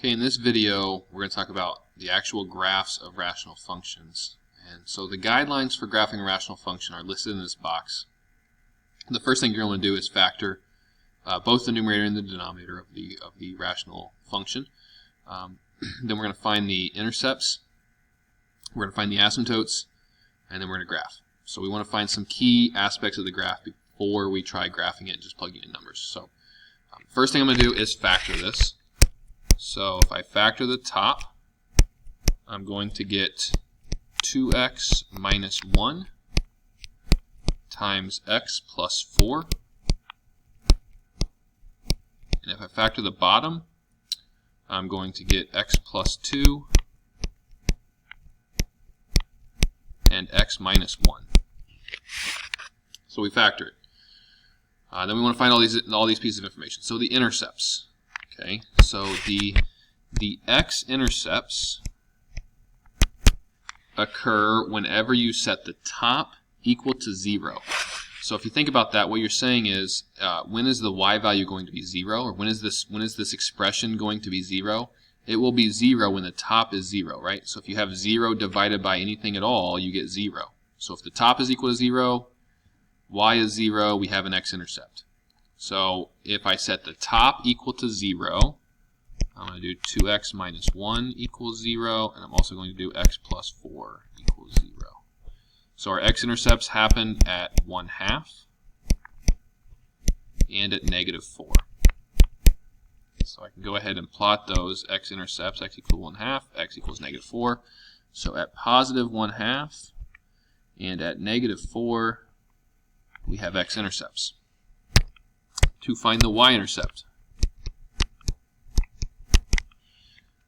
Okay, in this video we're going to talk about the actual graphs of rational functions. And so the guidelines for graphing a rational function are listed in this box. The first thing you're going to do is factor both the numerator and the denominator of the rational function. Then we're going to find the intercepts, we're going to find the asymptotes, and then we're going to graph. So we want to find some key aspects of the graph before we try graphing it and just plugging in numbers. So first thing I'm going to do is factor this. So if I factor the top, I'm going to get 2x minus 1 times x plus 4. And if I factor the bottom, I'm going to get x plus 2 and x minus 1. So we factor it. Then we want to find all these pieces of information. So the intercepts. Okay, so the x-intercepts occur whenever you set the top equal to 0. So if you think about that, what you're saying is, when is the y value going to be 0, or when is this expression going to be 0? It will be 0 when the top is 0, right? So if you have 0 divided by anything at all, you get 0. So if the top is equal to 0, y is 0, we have an x-intercept. So if I set the top equal to 0, I'm going to do 2x minus 1 equals 0, and I'm also going to do x plus 4 equals 0. So our x-intercepts happen at 1/2 and at -4. So I can go ahead and plot those x-intercepts, x equals 1/2, x equals -4. So at positive 1/2 and at -4, we have x-intercepts. To find the y-intercept,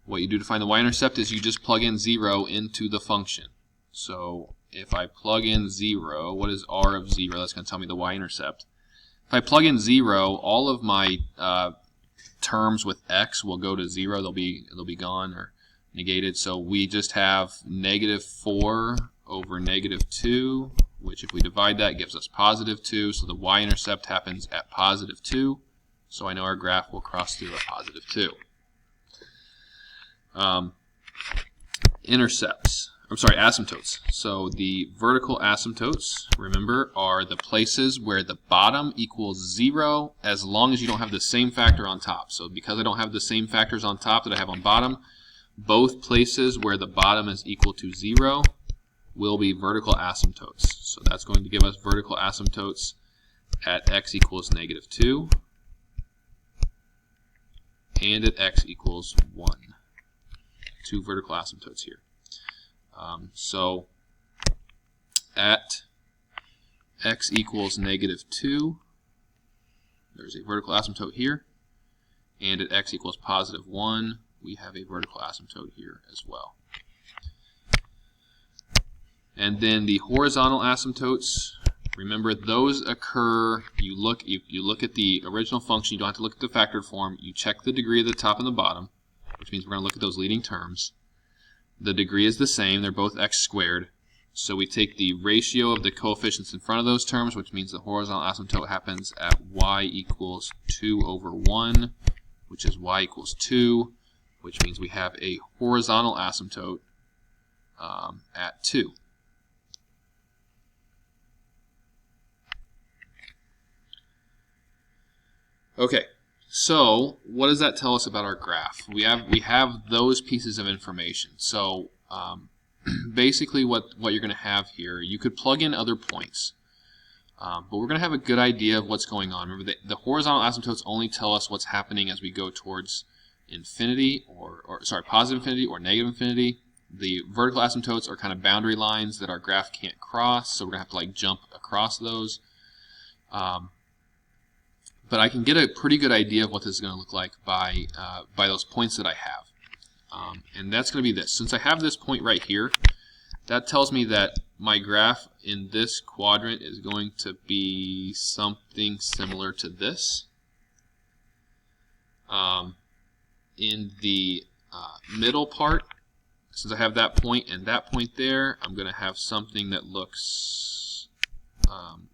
what you do to find the y-intercept is you just plug in 0 into the function. So if I plug in 0, what is r of 0? That's going to tell me the y-intercept. If I plug in 0, all of my terms with x will go to 0. They'll be gone or negated. So we just have -4 over -2, which if we divide that gives us +2. So the y-intercept happens at +2. So I know our graph will cross through at +2. Asymptotes. So the vertical asymptotes, remember, are the places where the bottom equals 0 as long as you don't have the same factor on top. So because I don't have the same factors on top that I have on bottom, both places where the bottom is equal to 0 will be vertical asymptotes. So that's going to give us vertical asymptotes at x equals -2 and at x equals 1. Two vertical asymptotes here. So at x equals -2, there's a vertical asymptote here, and at x equals +1, we have a vertical asymptote here as well. And then the horizontal asymptotes, remember those occur, if you look at the original function, you don't have to look at the factored form, you check the degree of the top and the bottom, which means we're going to look at those leading terms. The degree is the same, they're both x squared. So we take the ratio of the coefficients in front of those terms, which means the horizontal asymptote happens at y equals 2 over 1, which is y equals 2, which means we have a horizontal asymptote at 2. Okay, so what does that tell us about our graph? We have those pieces of information. So basically what you're going to have here, you could plug in other points, but we're going to have a good idea of what's going on. Remember, the horizontal asymptotes only tell us what's happening as we go towards infinity, positive infinity or negative infinity. The vertical asymptotes are kind of boundary lines that our graph can't cross, so we're going to have to jump across those. But I can get a pretty good idea of what this is going to look like by those points that I have. And that's going to be this. Since I have this point right here, that tells me that my graph in this quadrant is going to be something similar to this. In the middle part, since I have that point and that point there, I'm going to have something that looks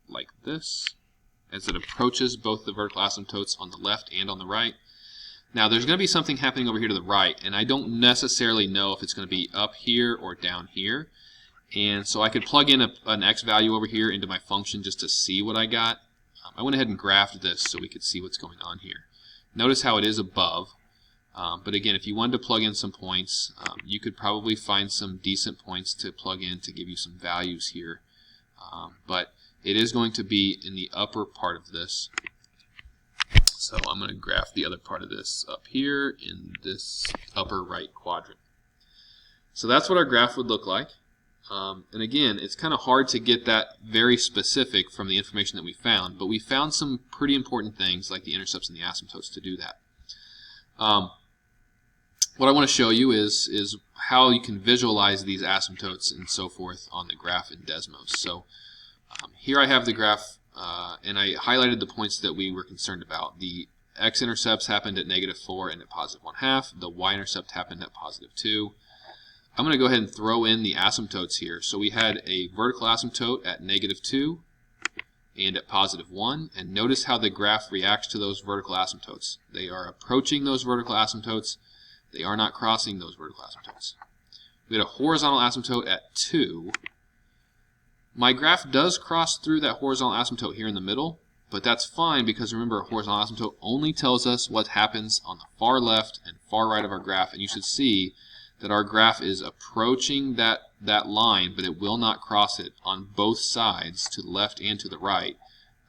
like this, as it approaches both the vertical asymptotes on the left and on the right. Now there's going to be something happening over here to the right, and I don't necessarily know if it's going to be up here or down here. And so I could plug in an x value over here into my function just to see what I got. I went ahead and graphed this so we could see what's going on here. Notice how it is above. But again, if you wanted to plug in some points, you could probably find some decent points to plug in to give you some values here. But it is going to be in the upper part of this. So I'm going to graph the other part of this up here in this upper right quadrant. So that's what our graph would look like. And again, it's kind of hard to get that very specific from the information that we found, but we found some pretty important things like the intercepts and the asymptotes to do that. What I want to show you is how you can visualize these asymptotes and so forth on the graph in Desmos. So here I have the graph, and I highlighted the points that we were concerned about. The x-intercepts happened at -4 and at +1/2. The y-intercept happened at +2. I'm going to go ahead and throw in the asymptotes here. So we had a vertical asymptote at -2 and at +1, and notice how the graph reacts to those vertical asymptotes. They are approaching those vertical asymptotes. They are not crossing those vertical asymptotes. We had a horizontal asymptote at 2. My graph does cross through that horizontal asymptote here in the middle, but that's fine because remember, a horizontal asymptote only tells us what happens on the far left and far right of our graph, and you should see that our graph is approaching that line, but it will not cross it on both sides, to the left and to the right,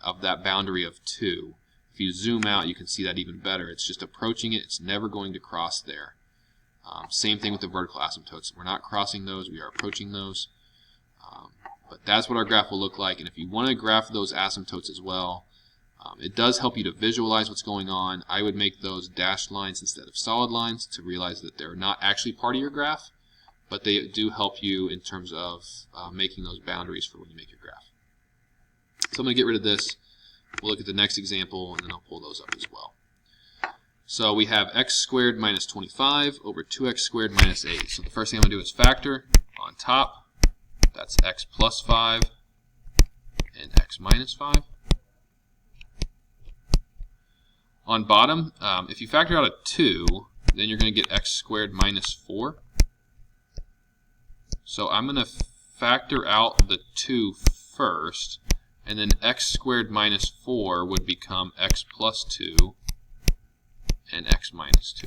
of that boundary of 2. If you zoom out, you can see that even better. It's just approaching it. It's never going to cross there. Same thing with the vertical asymptotes. We're not crossing those. We are approaching those. But that's what our graph will look like. And if you want to graph those asymptotes as well, it does help you to visualize what's going on. I would make those dashed lines instead of solid lines to realize that they're not actually part of your graph, but they do help you in terms of making those boundaries for when you make your graph. So I'm going to get rid of this. We'll look at the next example, and then I'll pull those up as well. So we have x squared minus 25 over 2x squared minus 8. So the first thing I'm going to do is factor on top. That's x plus 5 and x minus 5. On bottom, if you factor out a 2, then you're going to get x squared minus 4. So I'm going to factor out the 2 first, and then x squared minus 4 would become x plus 2 and x minus 2.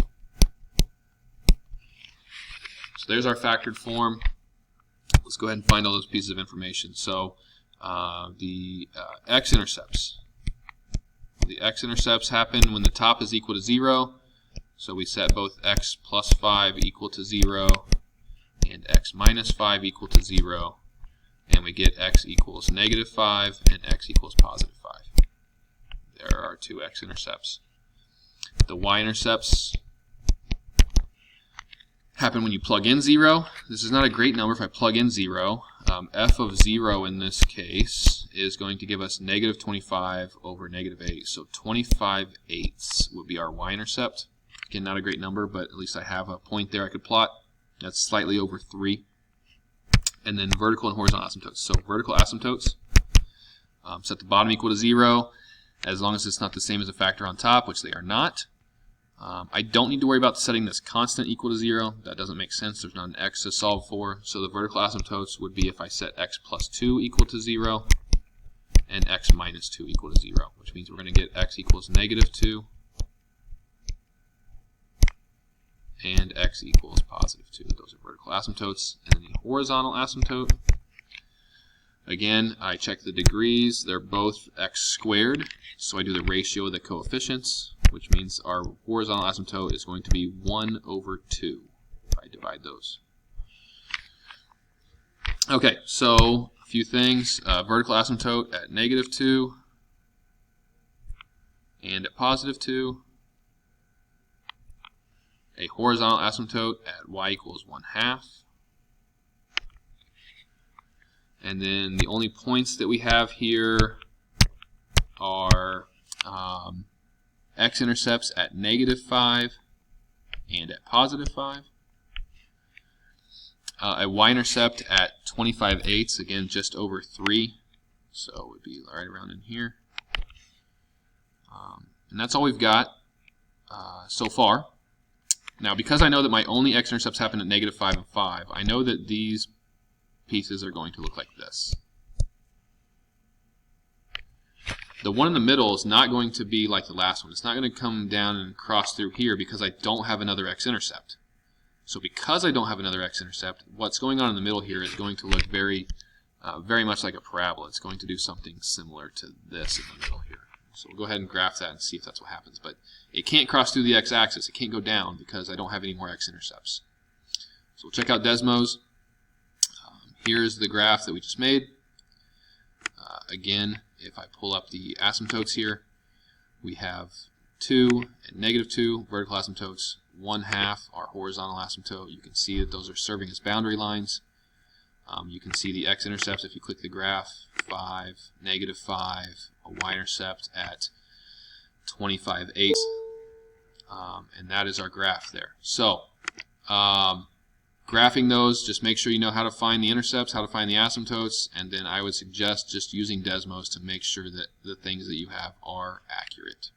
So there's our factored form. Let's go ahead and find all those pieces of information. So the x-intercepts. The x-intercepts happen when the top is equal to 0. So we set both x plus 5 equal to 0 and x minus 5 equal to 0. And we get x equals -5 and x equals +5. There are our two x-intercepts. The y-intercepts happen when you plug in 0. This is not a great number if I plug in 0. F of 0 in this case is going to give us -25 over -8. So 25/8 would be our y-intercept. Again, not a great number, but at least I have a point there I could plot. That's slightly over 3. And then vertical and horizontal asymptotes. So vertical asymptotes, set the bottom equal to 0, as long as it's not the same as a factor on top, which they are not. I don't need to worry about setting this constant equal to 0. That doesn't make sense. There's not an x to solve for. So the vertical asymptotes would be if I set x plus 2 equal to 0 and x minus 2 equal to 0, which means we're going to get x equals -2 and x equals +2. Those are vertical asymptotes. And then the horizontal asymptote, again, I check the degrees. They're both x squared, so I do the ratio of the coefficients, which means our horizontal asymptote is going to be 1 over 2 if I divide those. Okay, so a few things. Vertical asymptote at -2 and at +2. A horizontal asymptote at y equals 1/2. And then the only points that we have here are x-intercepts at -5 and at +5. A y-intercept at 25/8, again just over 3, so it would be right around in here. And that's all we've got. so far. Now, because I know that my only x-intercepts happen at -5 and 5, I know that these pieces are going to look like this. The one in the middle is not going to be like the last one. It's not going to come down and cross through here because I don't have another x-intercept. So because I don't have another x-intercept, what's going on in the middle here is going to look very much like a parabola. It's going to do something similar to this in the middle here. So we'll go ahead and graph that and see if that's what happens. But it can't cross through the x-axis. It can't go down because I don't have any more x-intercepts. So we'll check out Desmos. Here's the graph that we just made. Again, if I pull up the asymptotes here, we have 2 and -2 vertical asymptotes. 1/2 are horizontal asymptote. You can see that those are serving as boundary lines. You can see the x-intercepts if you click the graph, 5, -5, a y-intercept at 25/8, and that is our graph there. So, graphing those, just make sure you know how to find the intercepts, how to find the asymptotes, and then I would suggest just using Desmos to make sure that the things that you have are accurate.